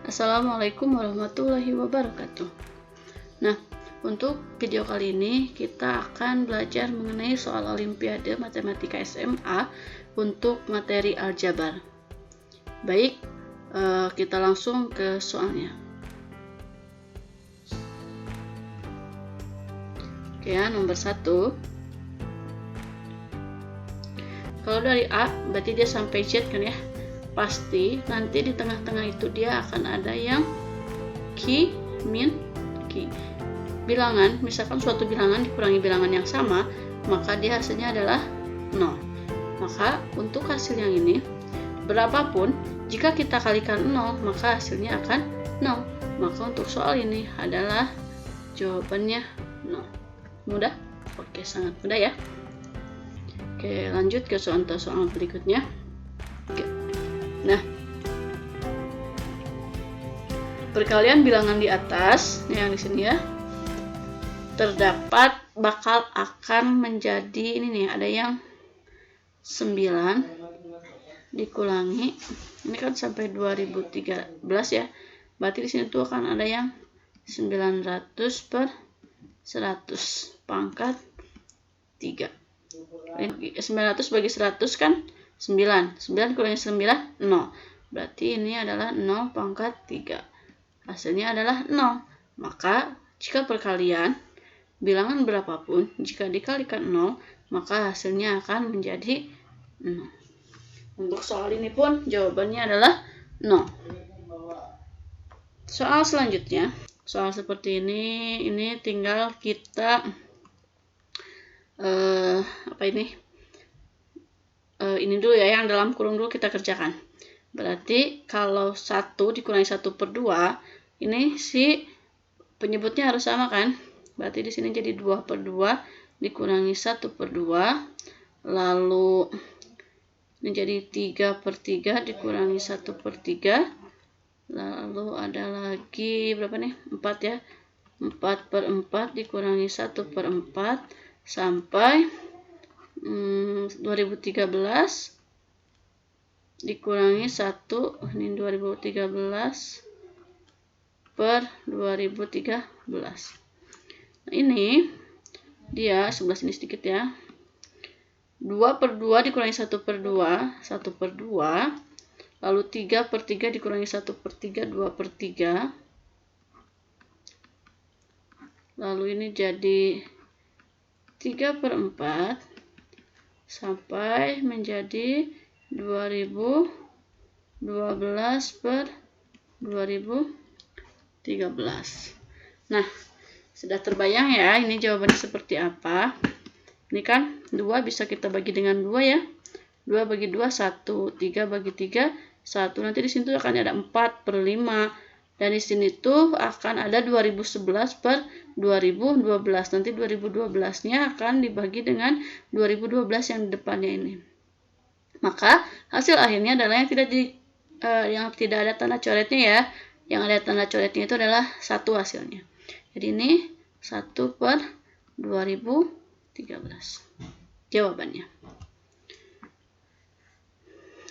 Assalamualaikum warahmatullahi wabarakatuh. Nah, untuk video kali ini kita akan belajar mengenai soal Olimpiade Matematika SMA untuk materi aljabar. Baik, kita langsung ke soalnya. Oke ya, nomor 1. Kalau dari A, berarti dia sampai Z kan ya? Pasti nanti di tengah-tengah itu dia akan ada yang ki, min, ki. Bilangan, misalkan suatu bilangan dikurangi bilangan yang sama, maka dia hasilnya adalah 0. Maka untuk hasil yang ini, berapapun, jika kita kalikan 0, maka hasilnya akan 0. Maka untuk soal ini adalah jawabannya 0. Mudah? Oke, sangat mudah ya. Oke, lanjut ke soal berikutnya. Oke. Nah, perkalian bilangan di atas, yang di sini ya, terdapat bakal akan menjadi ini nih, ada yang 9 dikurangi, ini kan sampai 2013 ya, berarti di sini tuh akan ada yang 900 per 100 pangkat 3. 900 bagi 100 kan 9 kurangi 9, 0. Berarti ini adalah 0 pangkat 3. Hasilnya adalah 0. Maka jika perkalian bilangan berapapun, jika dikalikan 0, maka hasilnya akan menjadi 0. Untuk soal ini pun jawabannya adalah 0. Soal selanjutnya, soal seperti ini tinggal kita ini dulu ya, yang dalam kurung dulu kita kerjakan. Berarti kalau 1 dikurangi 1 per 2, ini si penyebutnya harus sama kan? Berarti di sini jadi 2 per 2 dikurangi 1 per 2. Lalu ini jadi 3 per 3 dikurangi 1 per 3. Lalu ada lagi berapa nih? 4 ya. 4 per 4 dikurangi 1 per 4 sampai 2013 dikurangi 1, ini 2013 per 2013. Nah, ini dia 11 ini sedikit ya. 2 per 2 dikurangi 1 per 2, 1 per 2. Lalu 3 per 3 dikurangi 1 per 3, 2 per 3. Lalu ini jadi 3 per 4 sampai menjadi 2012 per 2013. Nah, sudah terbayang ya ini jawabannya seperti apa. Ini kan 2 bisa kita bagi dengan 2 ya. 2 bagi 2 1, 3 bagi 3 1. Nanti di sini tuh akan ada 4 per 5. Dan di sini tuh akan ada 2011 per 2012. Nanti 2012-nya akan dibagi dengan 2012 yang di depannya ini. Maka hasil akhirnya adalah yang tidak ada tanda coretnya ya. Yang ada tanda coretnya itu adalah 1 hasilnya. Jadi ini 1 per 2013. Jawabannya.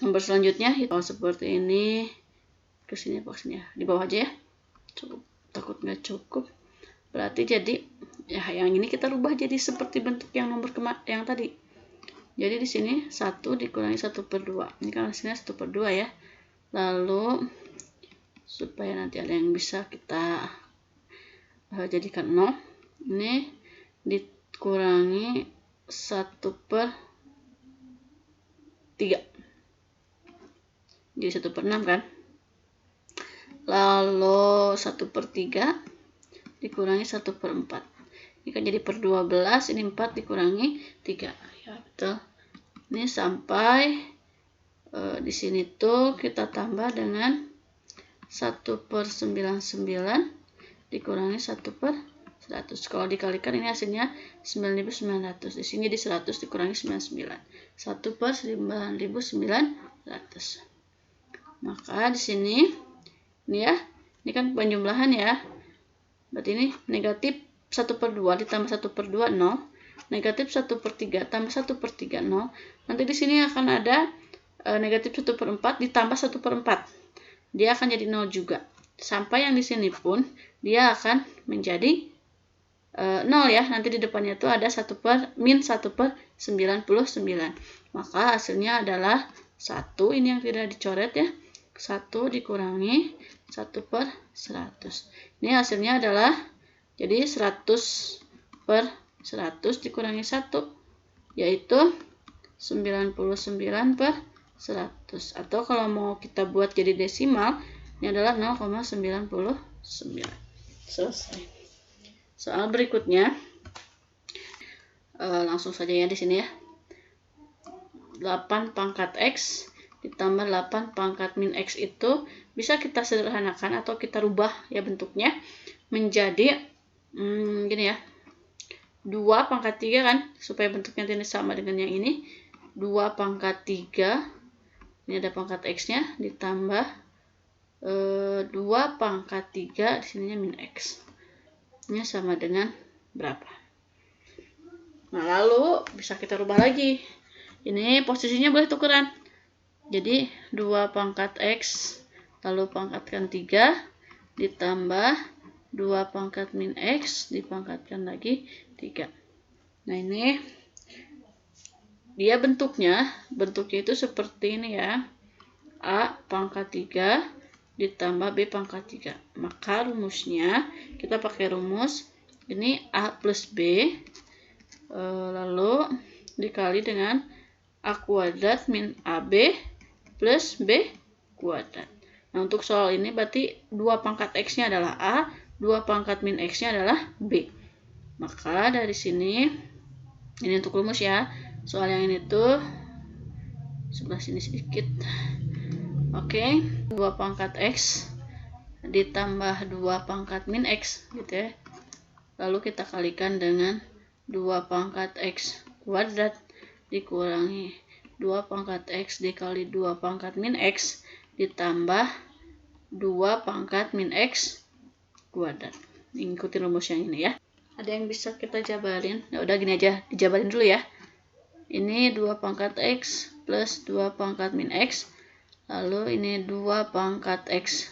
Nomor selanjutnya itu seperti ini. Kesini ya, di bawah aja ya, cukup, takut nggak cukup. Berarti jadi ya yang ini kita rubah jadi seperti bentuk yang nomor yang tadi. Jadi di sini 1 dikurangi 1 per 2, ini kan hasilnya 1 per 2 ya. Lalu supaya nanti ada yang bisa kita jadikan 0, ini dikurangi 1 per 3, jadi 1 per 6 kan. Lalu 1 per 3 dikurangi 1 per 4. Ini kan jadi per 12, ini 4 dikurangi 3. Ya, betul. Ini sampai di sini tuh kita tambah dengan 1 per 99 dikurangi 1 per 100. Kalau dikalikan ini hasilnya 9.900. Di sini di 100 dikurangi 99. 1 per 9.900. Maka di sini ini ya, ini kan penjumlahan ya. Berarti ini negatif 1 per 2 ditambah 1 per 2, 0. Negatif 1 per 3 tambah 1 per 3, 0. Nanti di sini akan ada negatif 1 per 4 ditambah 1 per 4. Dia akan jadi 0 juga. sampai yang di sini pun dia akan menjadi 0 ya. Nanti di depannya tuh ada min 1/99. Maka hasilnya adalah 1, ini yang tidak dicoret ya. 1 dikurangi 1/100. Ini hasilnya adalah jadi 100/100 dikurangi 1, yaitu 99/100. Atau kalau mau kita buat jadi desimal, ini adalah 0,99. Selesai. Soal berikutnya, langsung saja ya di sini ya. 8 pangkat X ditambah 8 pangkat min X itu bisa kita sederhanakan atau kita rubah ya bentuknya menjadi gini ya. 2 pangkat 3 kan, supaya bentuknya tidak sama dengan yang ini. 2 pangkat 3, ini ada pangkat X-nya, ditambah 2 pangkat 3, di sininya min X. Ini sama dengan berapa? Nah, lalu bisa kita rubah lagi. Ini posisinya boleh tukeran. Jadi 2 pangkat X, lalu pangkatkan 3, ditambah 2 pangkat min X, dipangkatkan lagi 3. Nah, ini dia bentuknya itu seperti ini ya. A pangkat 3 ditambah B pangkat 3. Maka rumusnya, kita pakai rumus, ini A plus B, lalu dikali dengan A kuadrat min AB plus B kuadrat. Nah, untuk soal ini berarti 2 pangkat X-nya adalah A, 2 pangkat min X-nya adalah B. Maka dari sini, ini untuk rumus ya. Soal yang ini tuh sebelah sini sedikit. Oke, 2 pangkat X ditambah 2 pangkat min X gitu ya. Lalu kita kalikan dengan 2 pangkat X kuadrat dikurangi 2 pangkat X dikali 2 pangkat min X ditambah 2 pangkat min X kuadrat. Ikuti rumus yang ini ya. Ada yang bisa kita jabarin? Ya udah gini aja, dijabarin dulu ya. Ini 2 pangkat X plus 2 pangkat min X. Lalu ini 2 pangkat X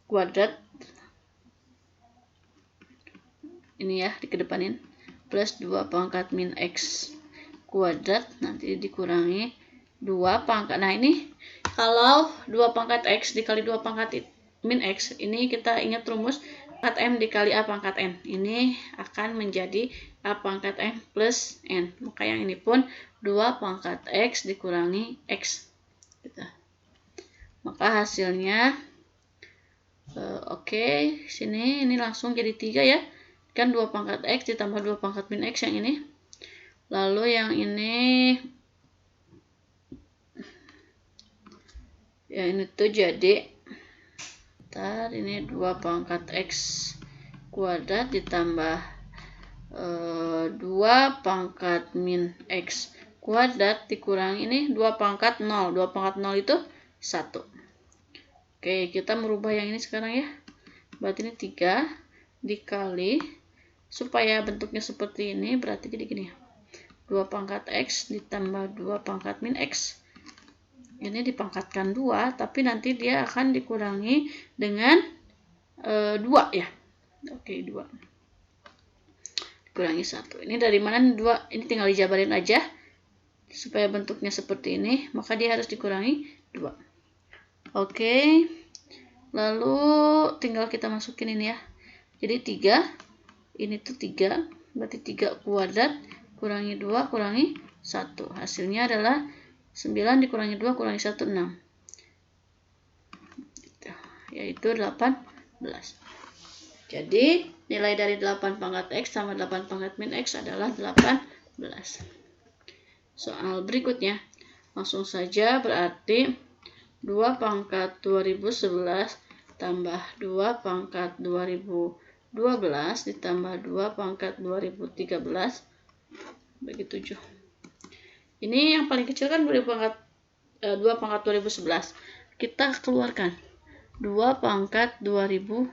kuadrat. Ini ya, dikedepanin. Plus 2 pangkat min X kuadrat. Nanti dikurangi 2 pangkat. Nah, ini kalau 2 pangkat X dikali 2 pangkat min X. Ini kita ingat rumus pangkat M dikali A pangkat N. Ini akan menjadi A pangkat M plus N. Maka yang ini pun 2 pangkat X dikurangi X. Gitu. Maka hasilnya, oke, sini ini langsung jadi 3 ya. Kan 2 pangkat X ditambah 2 pangkat min X yang ini. Lalu yang ini, ya ini tuh jadi, ini 2 pangkat X kuadrat ditambah 2 pangkat min X kuadrat dikurangi ini 2 pangkat 0. 2 pangkat 0 itu 1. Oke, kita merubah yang ini sekarang ya. Berarti ini 3 dikali, supaya bentuknya seperti ini, berarti jadi gini. 2 pangkat X ditambah 2 pangkat min X. Ini dipangkatkan 2, tapi nanti dia akan dikurangi dengan 2 ya. Oke, 2. Dikurangi 1. Ini dari mana 2? Ini tinggal dijabarin aja. Supaya bentuknya seperti ini, maka dia harus dikurangi 2. Oke. Lalu tinggal kita masukin ini ya. Jadi 3. Ini tuh 3. Berarti 3 kuadrat kurangi 2 kurangi 1. Hasilnya adalah 9 dikurangi 2 kurangi 1, 6. Yaitu 18. Jadi nilai dari 8 pangkat X sama 8 pangkat min X adalah 18. Soal berikutnya, langsung saja, berarti 2 pangkat 2011 tambah 2 pangkat 2012 ditambah 2 pangkat 2013 bagi 7. Ini yang paling kecil kan 2 pangkat 2011. Kita keluarkan 2 pangkat 2011.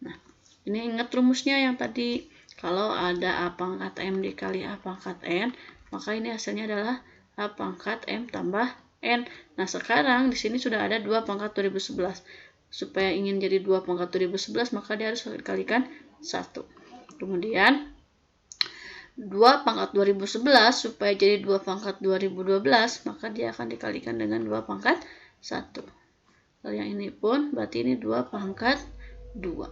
Nah, ini ingat rumusnya yang tadi. Kalau ada A pangkat M dikali A pangkat N, maka ini hasilnya adalah A pangkat M tambah N. Nah, sekarang di sini sudah ada 2 pangkat 2011. Supaya ingin jadi 2 pangkat 2011, maka dia harus dikalikan 1. Kemudian 2 pangkat 2011 supaya jadi 2 pangkat 2012, maka dia akan dikalikan dengan 2 pangkat 1. Lalu yang ini pun berarti ini 2 pangkat 2.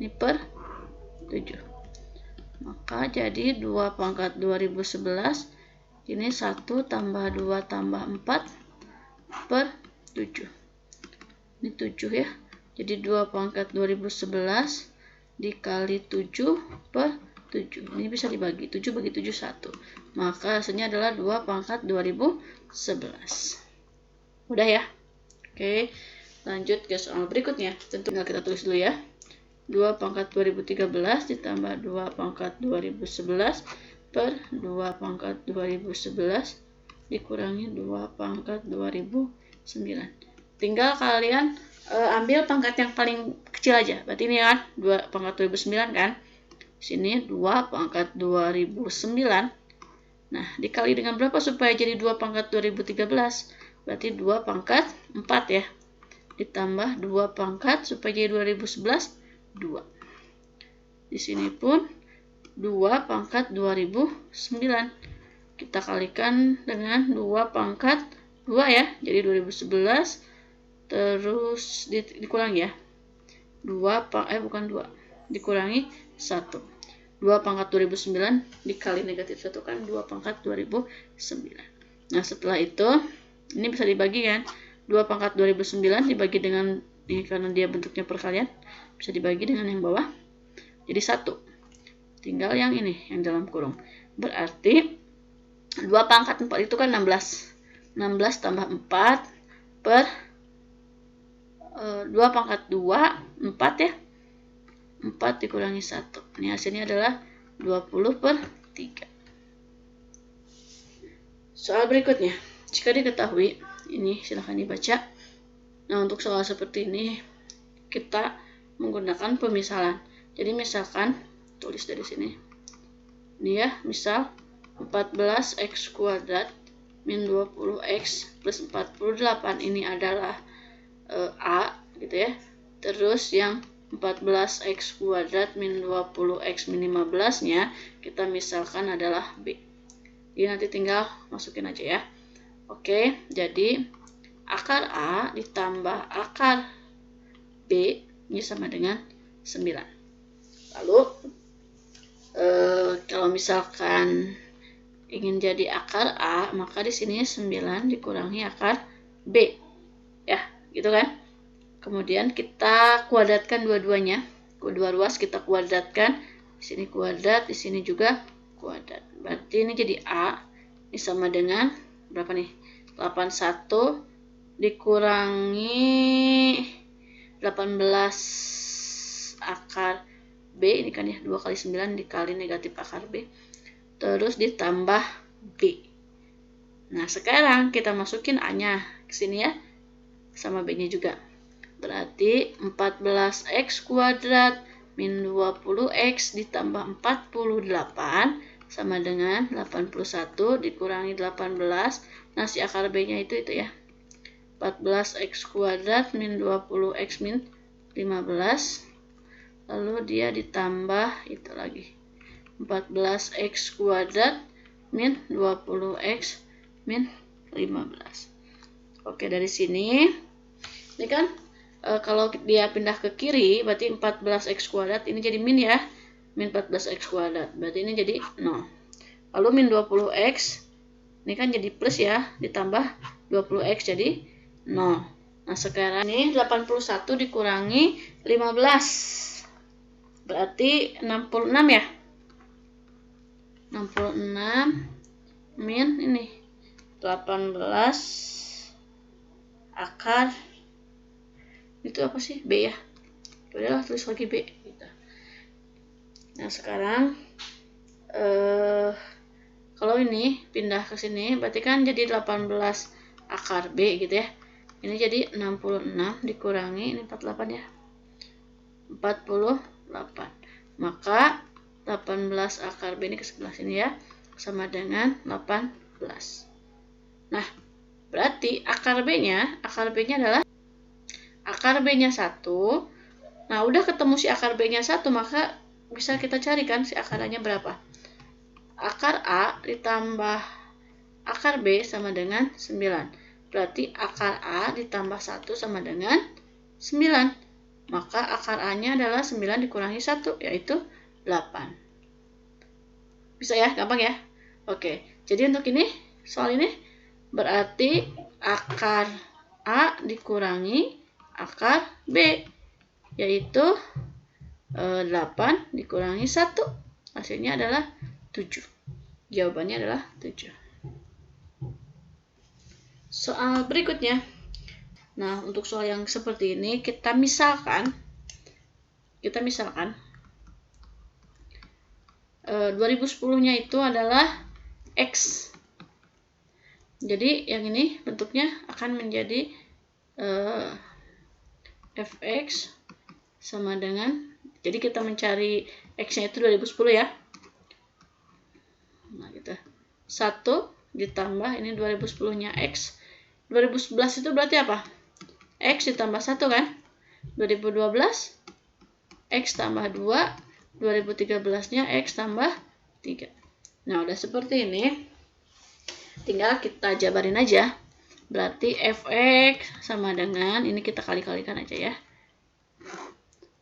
Ini per 7. Maka jadi 2 pangkat 2011 ini 1 tambah 2 tambah 4 per 7. Ini 7 ya. Jadi 2 pangkat 2011 dikali 7 per 7. Ini bisa dibagi. 7 bagi 7 1. Maka hasilnya adalah 2 pangkat 2011. Udah ya? Oke. Lanjut ke soal berikutnya. Tentu tinggal kita tulis dulu ya. 2 pangkat 2013 ditambah 2 pangkat 2011 per 2 pangkat 2011 dikurangi 2 pangkat 2009. Tinggal kalian ambil pangkat yang paling kecil aja. Berarti ini kan 2 pangkat 2009 kan. Sini 2 pangkat 2009. Nah, dikali dengan berapa supaya jadi 2 pangkat 2013? Berarti 2 pangkat 4 ya. Ditambah 2 pangkat supaya jadi 2011, 2. Di sini pun 2 pangkat 2009. Kita kalikan dengan 2 pangkat 2 ya. Jadi 2011 terus dikurangi ya. 2 dikurangi 1. 2 pangkat 2009 dikali negatif 1 kan 2 pangkat 2009. Nah, setelah itu ini bisa dibagi kan. 2 pangkat 2009 dibagi dengan ini karena dia bentuknya perkalian, bisa dibagi dengan yang bawah. Jadi 1. Tinggal yang ini yang dalam kurung. Berarti 2 pangkat 4 itu kan 16. 16 tambah 4 per 2 pangkat 2, 4 ya. 4 dikurangi 1. Ini hasilnya adalah 20 per 3. Soal berikutnya. Jika diketahui, ini silahkan dibaca. Nah, untuk soal seperti ini, kita menggunakan pemisalan. Jadi misalkan, tulis dari sini. Ini ya, misal 14x kuadrat min 20x plus 48 ini adalah A gitu ya. Terus yang 14x kuadrat min 20x min 15 nya kita misalkan adalah B. Jadi nanti tinggal masukin aja ya. Oke, jadi akar A ditambah akar B ini sama dengan 9. Lalu kalau misalkan ingin jadi akar A, maka di sini 9 dikurangi akar B. Ya, gitu kan? Kemudian kita kuadratkan dua-duanya. Kedua ruas kita kuadratkan. Di sini kuadrat, di sini juga kuadrat. Berarti ini jadi A. Ini sama dengan berapa nih? 81 dikurangi 18 akar B. Ini kan ya, 2 kali 9 dikali negatif akar B. Terus ditambah B. Nah, sekarang kita masukin A-nya ke sini ya. Sama B-nya juga. Berarti 14x kuadrat min 20x ditambah 48 sama dengan 81 dikurangi 18. Nah, si akar B-nya itu ya. 14x kuadrat min 20x min 15. Lalu dia ditambah itu lagi. 14x kuadrat min 20x min 15. Oke, dari sini ini kan kalau dia pindah ke kiri berarti 14x kuadrat ini jadi min ya, min 14x kuadrat berarti ini jadi 0. Lalu min 20x ini kan jadi plus ya, ditambah 20x jadi 0. Nah, sekarang ini 81 dikurangi 15 berarti 66 ya. 66 min ini 18 akar itu apa sih? B ya. Udahlah, tulis lagi B gitu. Nah, sekarang kalau ini pindah ke sini berarti kan jadi 18 akar B gitu ya. Ini jadi 66 dikurangi ini 48 ya. 48. Maka 18 akar B ini ke sebelah sini ya, sama dengan 18. Nah, Berarti akar B-nya adalah akar B-nya 1. Nah, udah ketemu si akar B-nya 1, maka bisa kita carikan si akarannya berapa. Akar A ditambah akar B sama dengan 9. Berarti akar A ditambah 1 sama dengan 9. Maka akar A-nya adalah 9 dikurangi 1, yaitu 8. Bisa ya? Gampang ya? Oke, jadi untuk ini, soal ini berarti akar A dikurangi akar B, yaitu 8 dikurangi 1. Hasilnya adalah 7. Jawabannya adalah 7. Soal berikutnya. Nah, untuk soal yang seperti ini kita misalkan 2010-nya itu adalah X. Jadi yang ini bentuknya akan menjadi fx sama dengan, jadi kita mencari X-nya itu 2010 ya. Nah, gitu. 1 ditambah ini 2010-nya X. 2011 itu berarti apa? X ditambah 1 kan? 2012 X tambah 2. 2013-nya X tambah 3. Nah, udah seperti ini. Tinggal kita jabarin aja. Berarti fx sama dengan, ini kita kali-kalikan aja ya.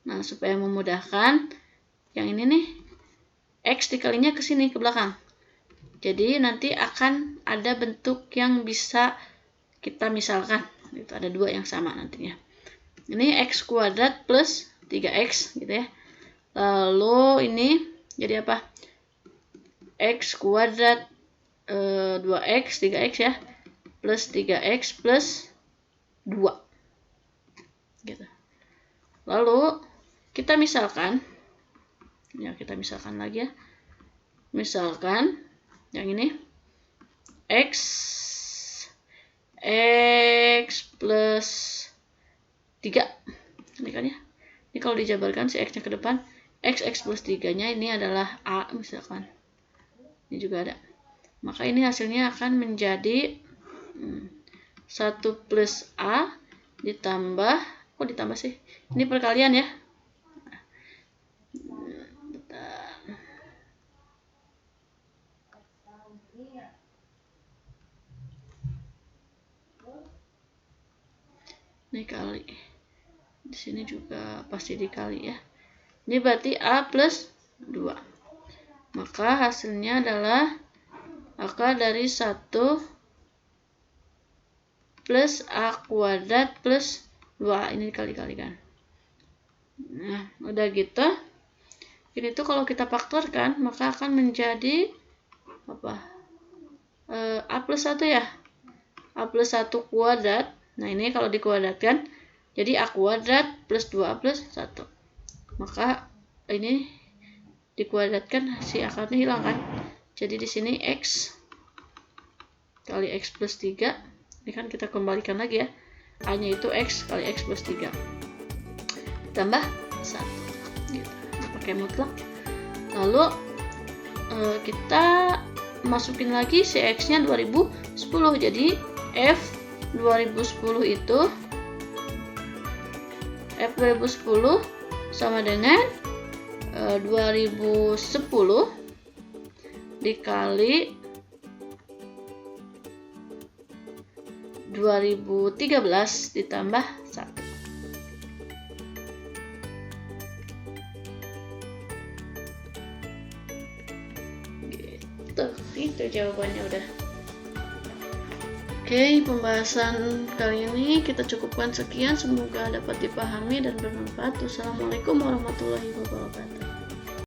Nah, supaya memudahkan, yang ini nih, X dikalinya ke sini, ke belakang. Jadi nanti akan ada bentuk yang bisa kita misalkan. Itu ada 2 yang sama nantinya. Ini X kuadrat plus 3X gitu ya. Lalu ini jadi apa? X kuadrat 2X, 3X ya. Plus 3X plus 2. Gitu. Lalu kita misalkan, ya kita misalkan lagi ya. Misalkan yang ini X plus 3. Ini kan ya. Ini kalau dijabarkan si X-nya ke depan, X plus 3-nya ini adalah A misalkan. Ini juga ada. Maka ini hasilnya akan menjadi 1 plus A ditambah, kok ditambah sih? Ini perkalian ya. Ini kali. Di sini juga pasti dikali ya. Ini berarti A plus 2. Maka hasilnya adalah akar dari 1 plus A kuadrat plus 2. Ini dikali-kalikan. Nah, udah gitu. Ini tuh kalau kita faktorkan, maka akan menjadi apa? A plus 1 ya. A plus 1 kuadrat. Nah, ini kalau dikuadratkan, jadi A kuadrat plus 2A plus 1. Maka ini dikuadratkan, si akarnya hilang kan. Jadi di sini X kali X plus 3. Ini kan kita kembalikan lagi ya. A-nya itu X kali X plus 3. Tambah 1. Gitu. Pakai mutlak. Lalu kita masukin lagi si X-nya 2010. Jadi F 2010 itu F 2010 sama dengan 2010 dikali 2013 ditambah 1. Gitu. Itu jawabannya udah. Oke, pembahasan kali ini kita cukupkan sekian. Semoga dapat dipahami dan bermanfaat. Wassalamualaikum warahmatullahi wabarakatuh.